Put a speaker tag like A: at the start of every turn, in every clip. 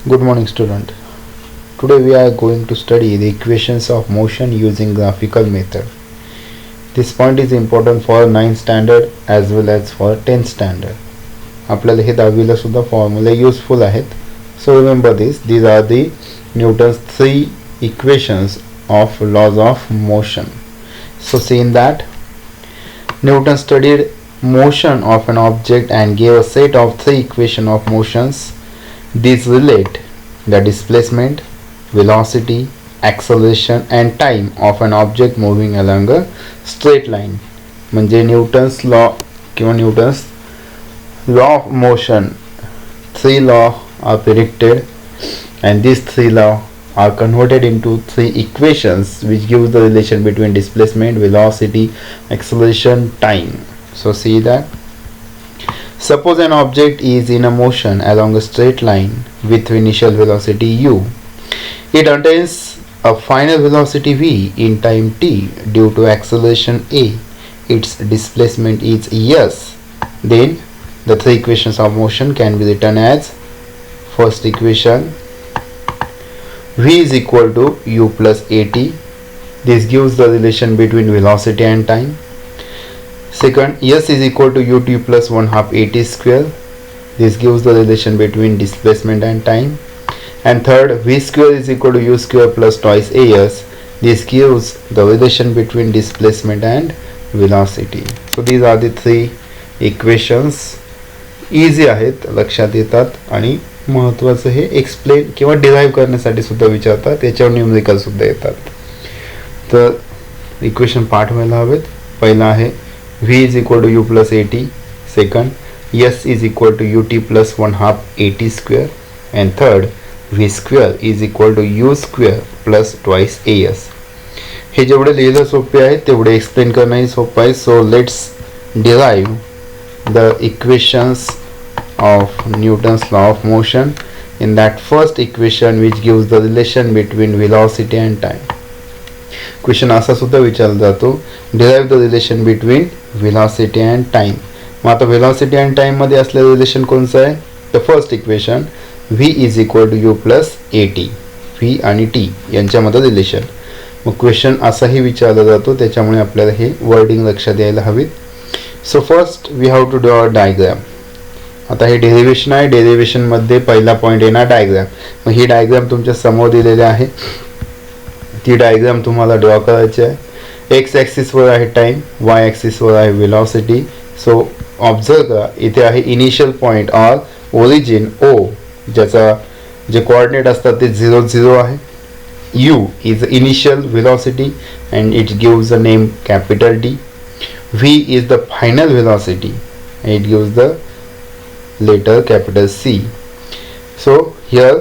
A: Good morning, student. Today we are going to study the equations of motion using graphical method. This point is important for 9th standard as well as for 10th standard. आपल्याला हे 10वीला सुद्धा फॉर्म्युले useful आहेत. So remember this. These are the Newton's 3 equations of laws of motion. So see in that Newton studied motion of an object and gave a set of 3 equations of motions. These relate the displacement, velocity, acceleration and time of an object moving along a straight line. म्हणजे Newton's law किंवा Newton's law of motion, 3 law are predicted and these 3 law are converted into 3 equations which gives the relation between displacement, velocity, acceleration, time. So see that. Suppose an object is in a motion along a straight line with initial velocity u. It attains a final velocity v in time t due to acceleration a. Its displacement is s. Then the 3 equations of motion can be written as: first equation, v is equal to u plus at. This gives the relation between velocity and time. Second, s is equal to ut plus 1/2 at square. This gives the relation between displacement and time. And third, v square is equal to u square plus twice as. This gives the relation between displacement and velocity. So these are the 3 equations. Easy आहेत, लक्षात येतात आणि महत्त्वाचं हे explain किंवा derive करण्यासाठी सुद्धा विचारतात, त्याच्यावर न्यूमरिकल सुद्धा येतात. तर इक्वेशन पाठवायला हवेत. पहिला आहे v is equal to you plus A T. Second, s is equal to ut plus 1/2 at square. And third, v square is equal to u square plus twice as. हे जेवढे लिहिलं सोपे आहे तेवढे एक्सप्लेन करणंही सोपं आहे. So let's derive the equations of Newton's law of motion. In that first equation which gives the relation between velocity and time. Question असा सुद्धा विचारला जातो, derive the relation between velocity and time. मग आता velocity and time मध्ये असलेलं relation कोणतं आहे? The first equation, v is equal to u plus at. v आणि t यांच्यामध्ये रिलेशन. मग क्वेश्चन असाही विचारला जातो, त्याच्यामुळे आपल्याला हे वर्डिंग लक्षात यायला हवीत. So first we have to draw a diagram. आता हे डेरिव्हेशन आहे, डेरिव्हेशनमध्ये पहिला पॉईंट येणार डायग्राम. मग ही डायग्राम तुमच्या समोर दिलेली आहे, ती डायग्राम तुम्हाला ड्रॉ करायची आहे. एक्स ॲक्सिसवर आहे टाईम, वाय ॲक्सिसवर आहे वेलॉसिटी. सो ऑब्झर्व करा, इथे आहे initial point or origin O, ज्याचा जे कोऑर्डिनेट असतात ते 0 0 आहे. u is the initial velocity and it gives the name capital D. v is the final velocity and it gives the letter capital C. So here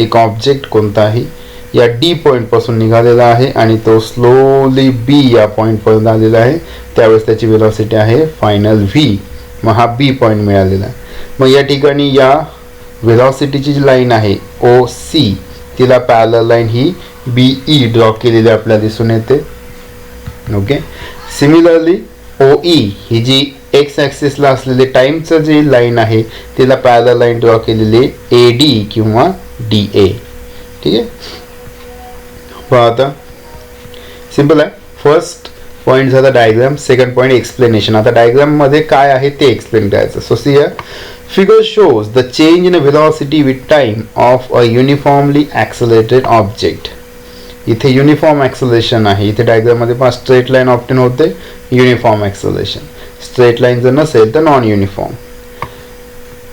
A: एक object कोणताही या D point पासून निघालेला आहे आणि तो स्लोली B या point पर्यंत आलेला आहे. त्यावेळेस त्याची वेलॉसिटी आहे फायनल v. मग हा B पॉइंट मिळालेला आहे. मग या ठिकाणी या वेलॉसिटीची जी लाईन आहे OC, तिला parallel line he BE draw केलेली आपल्याला दिसून येते. ओके. सिमिलरली OE ही जी एक्स ॲक्सिसला असलेली टाईमचं जी लाईन आहे तिला पॅरलल लाईन ड्रॉ केलेली AD किंवा DA. ठीक आहे. पहा आता सिम्पल आहे. फर्स्ट पॉईंट झाला डायग्राम, सेकंड पॉईंट एक्सप्लेनेशन. आता डायग्राममध्ये काय आहे ते एक्सप्लेन करायचं. So see here, figure shows the change in velocity with time of a uniformly accelerated object. इथे युनिफॉर्म ॲक्सलरेशन आहे. इथे डायग्राममध्ये पहा स्ट्रेट लाईन ऑप्टेन होते, युनिफॉर्म ॲक्सलरेशन. स्ट्रेट लाईन जर नसेल तर non uniform.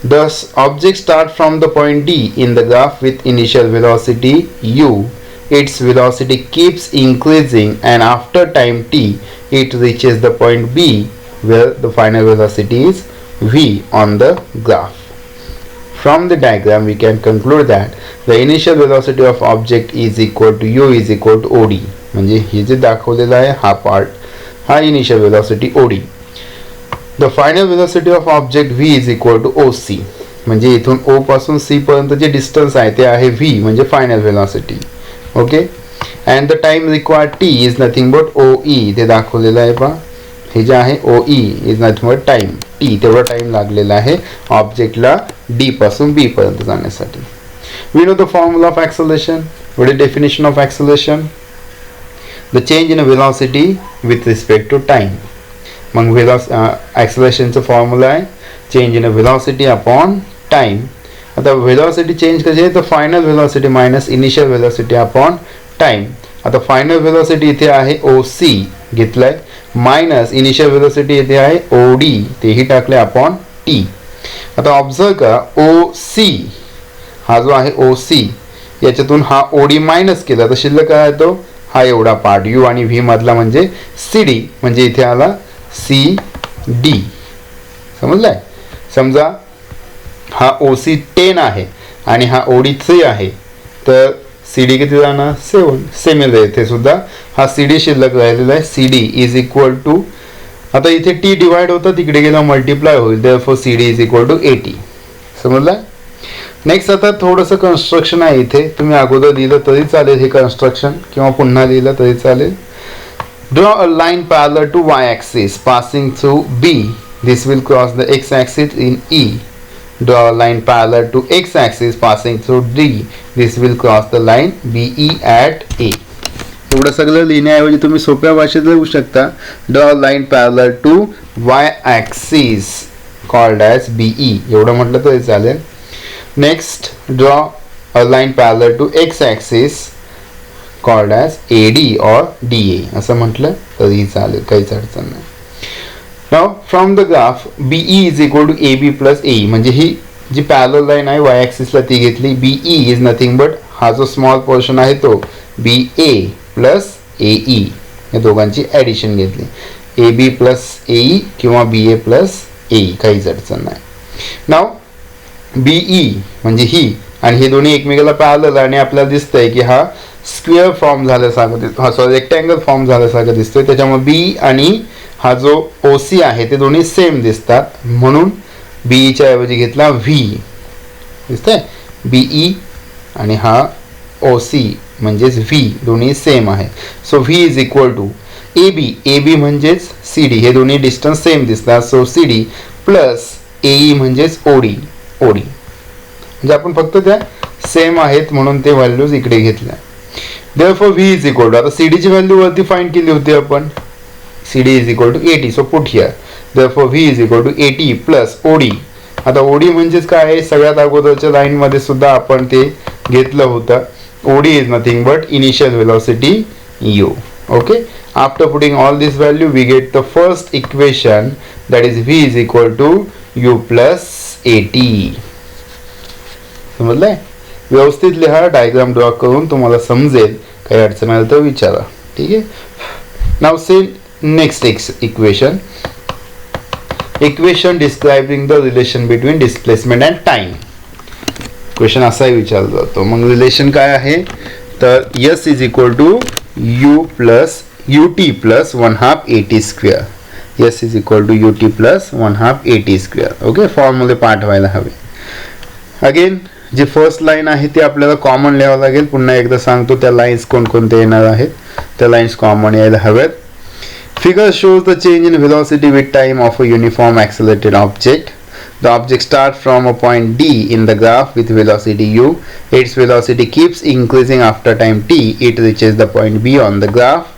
A: The object start from the point D in the graph with initial velocity u. Its velocity keeps increasing and after time t it reaches the point B where the final velocity is v on the graph. From the diagram we can conclude that the initial velocity of object is equal to u is equal to od. म्हणजे हे जे दाखवलेलं आहे हा part, हा initial velocity od. The final velocity of object v is equal to oc. म्हणजे इथून o पासून c पर्यंत जे डिस्टन्स आहे ते आहे v, म्हणजे final velocity. Okay. And the time required t is nothing but oe. ते दाखवलेलं आहे पहा, हे जे आहे OE is nothing but time. T तेवढा टाइम लागलेला आहे ऑब्जेक्टला डी पासून बी पर्यंत जाण्यासाठी. We know the formula of acceleration. What is the definition of acceleration? The change in a velocity with respect to time. मग acceleration फॉर्म्युला आहे change in velocity upon time. आता वेलॉसिटी चेंज कशी आहे तर final velocity minus initial velocity upon time. आता final velocity इथे आहे ओ C घेतलाय मायनस इनिशियल वेलॉसिटी इथे आहे ओ डी तेही टाकले अपॉन टी. आता ऑब्झर्व करा ओ सी हा जो आहे ओ सी याच्यातून हा ओ डी मायनस केला तर शिल्लक काय येतो हा एवढा पार्ट यू आणि व्ही मधला म्हणजे सी डी म्हणजे इथे आला सी डी. समजलाय. समजा हा ओ सी 10 आहे आणि हा ओ डी 3 आहे तर सी डी किती जाणार 7. सिमिलर इथे सुद्धा हा सी डी शिल्लक राहिलेला आहे. C D is equal to आता इथे टी डिवाइड होतं तिकडे गेला मल्टिप्लाय होईल therefore C D is equal to 80. समजलं. नेक्स्ट आता थोडंसं कन्स्ट्रक्शन आहे इथे तुम्ही अगोदर लिहिलं तरी चालेल हे कन्स्ट्रक्शन किंवा पुन्हा लिहिलं तरी चालेल. Draw a line parallel to Y axis passing through B. This will cross the X axis in E. Draw a line parallel to x axis passing through D. This will cross the line BE at A. एवढं सगळं लिहिण्याऐवजी तुम्ही सोप्या भाषेत लिहू शकता. Draw a line parallel to y axis called as BE. एवढं म्हटलं तरी चालेल. Next, draw a line parallel to x axis called as AD or DA. असं म्हटलं तरी चालेल काहीच अडचण नाही. Now from the graph BE is equal to AB plus AE म्हणजे ही जी पॅरलल लाईन आहे वाय ॲक्सिसला ती घेतली. BE इज नथिंग बट हा जो स्मॉल पोर्शन आहे तो BA प्लस AE या दोघांची ॲडिशन घेतली. AB प्लस AE किंवा BA प्लस AE काहीच अडचण नाही. नाव BE म्हणजे ही आणि हे दोन्ही एकमेकाला पॅरलल आणि आपल्याला दिसतंय की हा स्क्वेअर फॉर्म झाल्यासारखं हा सॉरी रेक्टँगल फॉर्म झाल्यासारखं दिसतोय. त्याच्यामुळे बी आणि हा जो ओ सी आहे ते दोन्ही सेम दिसतात म्हणून बीईच्या ऐवजी घेतला व्ही. दिसतंय बीई आणि हा ओ सी म्हणजेच व्ही दोन्ही सेम आहे. So V is equal to A B. A B म्हणजेच सी डी हे दोन्ही डिस्टन्स सेम दिसतात. So C D plus A E म्हणजेच ओडी. ओडी म्हणजे आपण फक्त त्या सेम आहेत म्हणून ते व्हॅल्यूज इकडे घेतल्या. Therefore V is equal to आता सी डीची व्हॅल्यू वरती फाइंड केली होती आपण. CD is equal to 80. So put here. Therefore V is equal to 80 plus OD. आता OD म्हणजेच काय आहे सगळ्यात अगोदरच्या लाईन मध्ये सुद्धा आपण ते घेतलं होतं. OD is nothing but initial velocity u. Okay. After putting all this value we get the first equation that is V is equal to u plus 80. समजलंय. व्यवस्थित लिहा डायग्राम ड्रॉ करून तुम्हाला समजेल. काही अडचण आली तर विचारा. ठीक आहे. Now say next equation describing the relation between displacement and time. Question असाही विचारला जातो. मग रिलेशन काय आहे तर S is equal to you plus u t plus 1/2 AT square. S is equal to u t plus 1/2 AT square. Okay फॉर्ममध्ये पाठवायला हवे. अगेन जी फर्स्ट लाईन आहे ती आपल्याला कॉमन लिहावं लागेल. पुन्हा एकदा सांगतो त्या लाईन्स कोणकोणत्या येणार आहेत. त्या लाईन्स कॉमन यायला हव्यात. Figure shows the change in velocity with time of a uniform accelerated object. The object starts from a point D in the graph with velocity u. Its velocity keeps increasing after time t. It reaches the point B on the graph.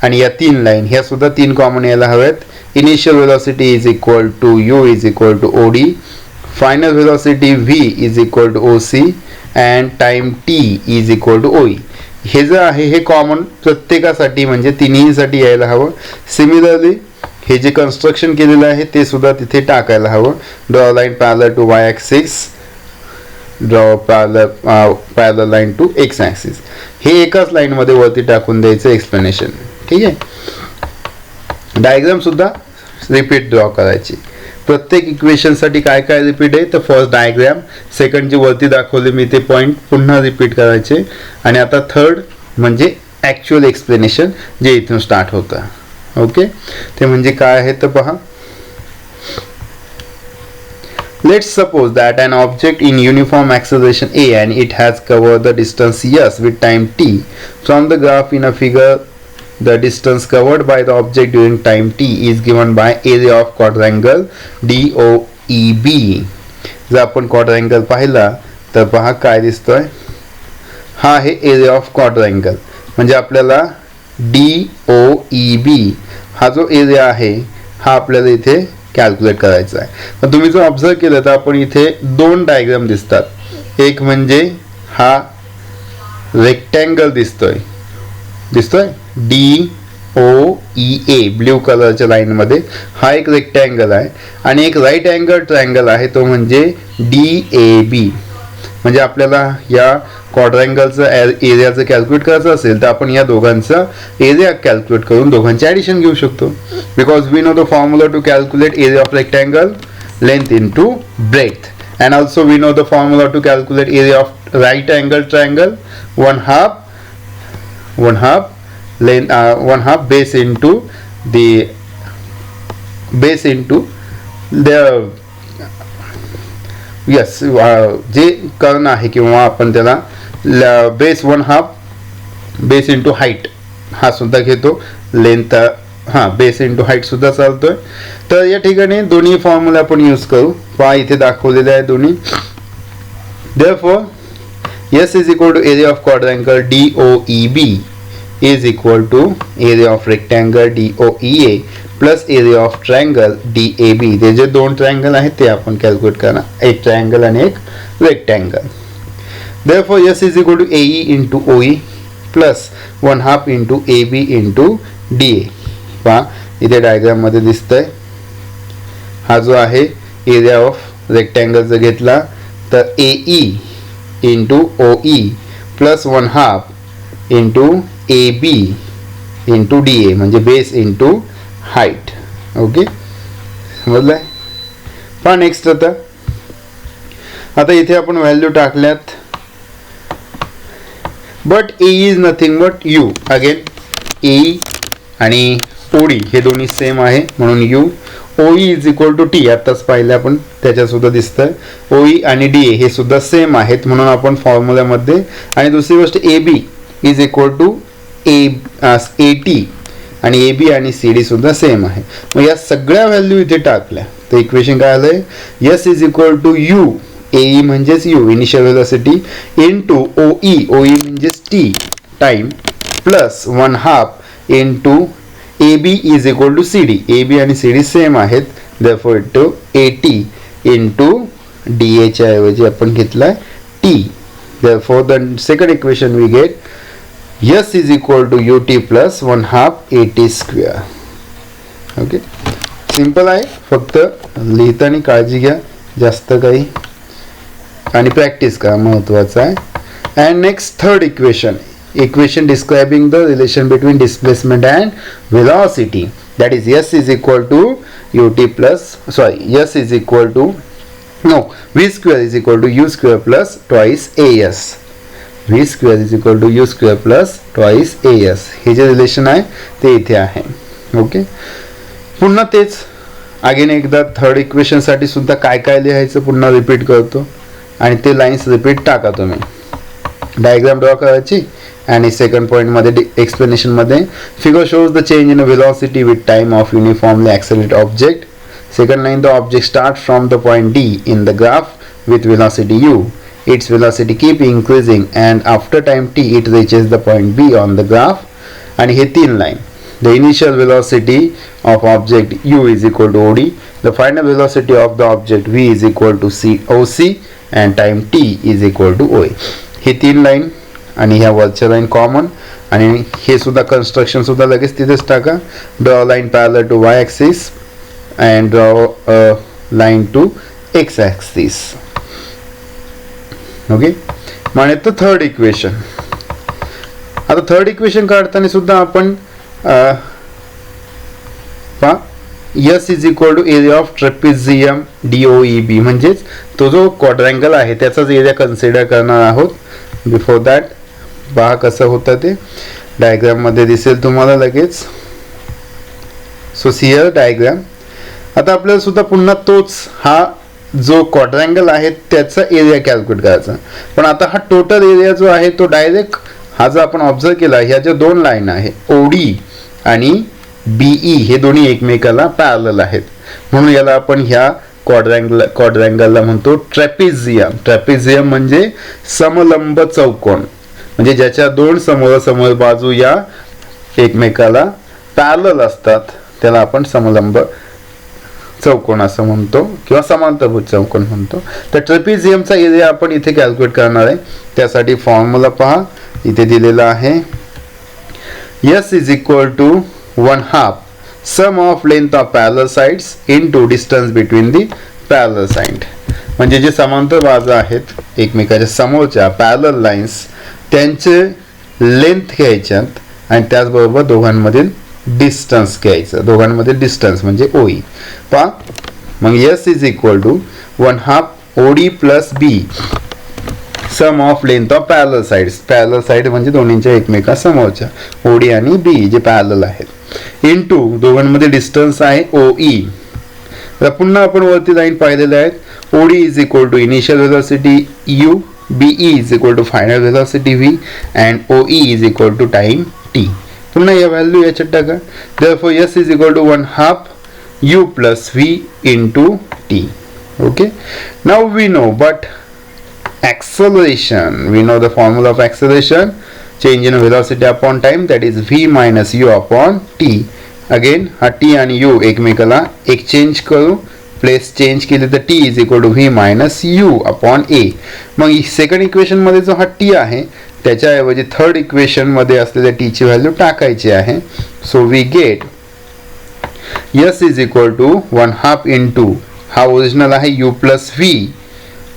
A: आणि या तीन line ह्या सुद्धा तीन common यायला हव्यात. Initial velocity is equal to u is equal to OD. Final velocity v is equal to OC and time t is equal to OE. हे जे आहे हे कॉमन प्रत्येकासाठी म्हणजे तिन्हीसाठी यायला हवं. सिमिलरली हे जे कन्स्ट्रक्शन केलेलं आहे ते सुद्धा तिथे टाकायला हवं. Draw line parallel to Y axis. Draw parallel line to X axis. हे एकाच लाईनमध्ये वरती टाकून द्यायचं एक्सप्लेनेशन. ठीक आहे. डायग्राम सुद्धा रिपीट ड्रॉ करायची. प्रत्येक इक्वेशनसाठी काय काय रिपीट आहे तर फर्स्ट डायग्राम सेकंड जे वरती दाखवले मी ते पॉईंट पुन्हा रिपीट करायचे आणि आता थर्ड म्हणजे ॲक्च्युअल एक्सप्लेनेशन जे इथून स्टार्ट होतं. ओके ते म्हणजे काय आहे तर पहा. Let's suppose that an object in uniform acceleration a and it has covered the distance s with time t. From the graph in a figure, the distance covered by the object during time t is given by area of quadrangle DOEB. जर आपण quadrangle पाहिला तर पहा काय दिसतोय हा आहे area of क्वाड्रँगल. म्हणजे आपल्याला DOEB हा जो एरिया आहे हा आपल्याला इथे कॅल्क्युलेट करायचा आहे. तर तुम्ही जर ऑब्झर्व केलं तर आपण इथे दोन डायग्राम दिसतात. एक म्हणजे हा रेक्टँगल दिसतोय DOEA ब्ल्यू कलरच्या लाईनमध्ये, हा एक रेक्टँगल आहे. आणि एक राईट अँगल ट्रायंगल आहे तो म्हणजे DAB. म्हणजे आपल्याला या क्वाड्रँगलचं एरियाचं कॅल्क्युलेट करायचं असेल तर आपण या दोघांचा एरिया कॅल्क्युलेट करून दोघांचे ॲडिशन घेऊ शकतो. Because we know the formula to calculate area of rectangle, length into breadth. And also we know the formula to calculate area of right angle triangle, one half base into the yes जे कर्ण आहे किंवा आपण त्याला base 1/2 base into height हा सुद्धा घेतो. Length base into height सुद्धा चालतोय. तर या ठिकाणी दोन्ही फॉर्म्युला आपण यूज करू. पहा इथे दाखवलेले आहे दोन्ही. therefore S is equal to area of quadrangle DOEB is equal to area of rectangle DOEA plus area of triangle DAB. ते जे दोन ट्रायंगल आहेत ते आपण कॅल्क्युलेट करणार, एक ट्रायंगल आणि एक rectangle. therefore S is equal to AE into OE plus 1/2 into AB into DA. पहा इथे डायग्राम मध्ये दिसतंय. हा जो आहे एरिया ऑफ रेक्टँगल जर घेतला तर AE into OE plus 1/2 into AB into DA म्हणजे बेस इंटू हाईट. ओके, समजलंय. पहा नेक्स्ट आता इथे आपण व्हॅल्यू टाकल्यात. But A is nothing but U. Again AE आणि OD हे दोन्ही सेम आहे म्हणून U. OE is equal to T आताच पाहिलं आपण, त्याच्यात सुद्धा दिसतंय. OE आणि DA हे सुद्धा सेम आहेत म्हणून आपण फॉर्म्युल्यामध्ये. आणि दुसरी गोष्ट AB is equal to AT आणि AB आणि CD सुद्धा सेम आहे. मग या सगळ्या व्हॅल्यू इथे टाकल्या तर इक्वेशन काय आलंय, S is equal to U. AE म्हणजेच U initial velocity into OE म्हणजेच T time plus 1/2 into AB is equal to CD. AB आणि CD सेम आहेत. therefore to AT into DA च्या ऐवजी आपण घेतलाय T. therefore the second equation we get S is equal to UT plus 1/2 AT square. Okay, simple आहे. फक्त लिहिताना काळजी घ्या, जास्त काही आणि प्रॅक्टिस करा, महत्वाचं आहे. And next third equation describing the relation between displacement and velocity, that is S is equal to UT plus S is equal to V square is equal to U square plus twice AS. V square is equal to U square plus twice AS. हे जे relation आहे ते इथे आहे. Okay, पुन्हा तेच again एकदा third equation साठी सुद्धा काय काय लिहायचं पुन्हा रिपीट करतो आणि ते लाईन्स रिपीट टाका तुम्ही. डायग्राम ड्रॉ करायची आणि सेकंड पॉइंट मध्ये एक्सप्लेनेशन मध्ये figure shows the change in velocity with time of uniformly accelerate object. Second line, the object starts from the point D in the graph with velocity u. Its velocity keep increasing and after time t it reaches the point B on the graph. आणि हे तीन line, the initial velocity of object u is equal to OD, the final velocity of the object v is equal to OC and time t is equal to OA. हे तीन line आणि ह्या वरच्या line common आणि हे सुद्धा construction सुद्धा लगेच तिथेच टाका. Draw line parallel to y axis and draw a line to x axis. Okay, म्हणजे तो थर्ड इक्वेशन. आता थर्ड इक्वेशन काढताना सुद्धा आपण S is equal to area of trapezium DOEB म्हणजेच तो जो क्वाड्रँगल आहे त्याचाच एरिया कन्सिडर करणार आहोत. बिफोर दॅट पहा कसं होतं ते डायग्राम मध्ये दिसेल तुम्हाला लगेच. So here diagram. आता आपल्याला सुद्धा पुन्हा तोच हा जो क्वाड्रँगल आहे त्याचा एरिया कॅल्क्युलेट करायचा. पण आता हा टोटल एरिया जो आहे तो डायरेक्ट हा जो आपण ऑब्झर्व केला ह्या ज्या दोन लाईन आहे OD आणि BE हे दोन्ही एकमेकाला पॅरलल आहेत म्हणून याला आपण ह्या क्वाड्रँगलला म्हणतो ट्रॅपेझियम. ट्रॅपेझियम म्हणजे समलंब चौकोन. म्हणजे ज्याच्या दोन समोरासमोर बाजू या एकमेकाला पॅरलल असतात त्याला आपण समलंब चौकोन असं म्हणतो किंवा समांतरभुज चौकोन म्हणतो. तर ट्रेपेझियमचा एरिया आपण इथे कॅल्क्युलेट करणार आहे. त्यासाठी फॉर्म्युला पहा, इथे दिलेला आहे. S is equal to 1/2 sum of length of parallel sides into distance between the parallel side. म्हणजे जे समांतर बाजू आहेत एकमेकाच्या समोरच्या पॅरलल लाईन्स त्यांचे लेंथ घ्यायच्यात आणि त्याचबरोबर दोघांमधील डिस्टन्स घ्यायचं. दोघांमधील डिस्टन्स म्हणजे OE. पहा मग S is equal to 1/2 OD plus B sum of length of parallel sides. Parallel side म्हणजे दोन्हींच्या एकमेका समोरच्या OD आणि B जे पॅरलल आहेत इनटू दोघांमध्ये डिस्टन्स आहे OE. तर पुन्हा आपण वरती लाईन पाहिलेल्या आहेत. OD is equal to initial velocity U, BE is equal to final velocity V and OE is equal to time T. पुन्हा या व्हॅल्यू याच्यात टाका. Therefore S is equal to 1/2 U plus V into T. Okay. Now we know but acceleration, we know the formula of acceleration, change in velocity upon time, that is V minus U upon T. Again हा T आणि U एकमेकाला exchange करू, place change केले तर T is equal to V minus U upon A. मग second equation मध्ये जो हा T आहे त्याच्याऐवजी थर्ड इक्वेशन मध्ये असलेल्या T ची व्हॅल्यू टाकायची आहे. So we get S is equal to 1/2 into हा ओरिजिनल आहे U plus V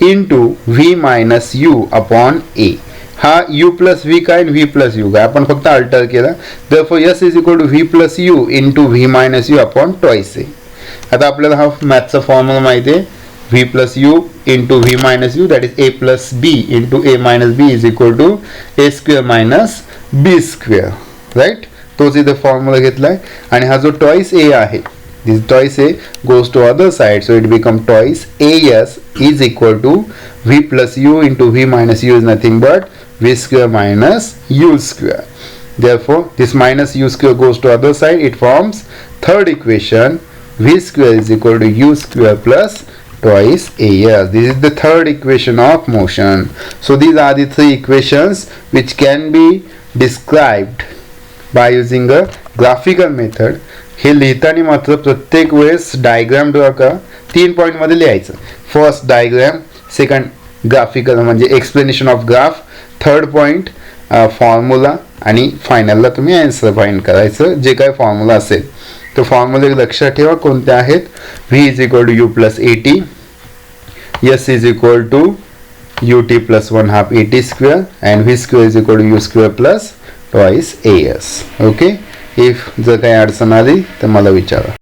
A: into V minus U upon A. हा U plus V काय V plus U काय आपण फक्त अल्टर केला. Therefore S is equal to V plus U into V minus U upon twice A. आता आपल्याला हा मॅथचा formula माहिती आहे. V plus U into V minus U, that is A plus B into A minus B is equal to A square minus B square, right? तोच इथे formula घेतलाय आणि हा जो twice A आहे, this twice A goes to other side, so it become twice AS is equal to V plus U into V minus U is nothing but V square minus U square. Therefore this minus U square goes to other side, it forms third equation, V square is equal to U square plus twice AS. This is the third equation of motion. So these are the three equations which can be described by using a graphical method. हे लिहिताना मात्र प्रत्येक वेळेस diagram draw करा. 3 point मध्ये लिहायचं. First diagram, second graphical म्हणजे explanation of graph, third point formula आणि फायनलला तुम्ही आन्सर फाइंड करायचं जे काय फॉर्म्युला असेल. तो फॉर्म्युले लक्षात ठेवा कोणते आहेत. V is equal to U plus AT, S is equal to UT plus 1/2 AT square and V square is equal to U square plus twice AS. Okay. If जर काही अडचण आली तर मला विचारा.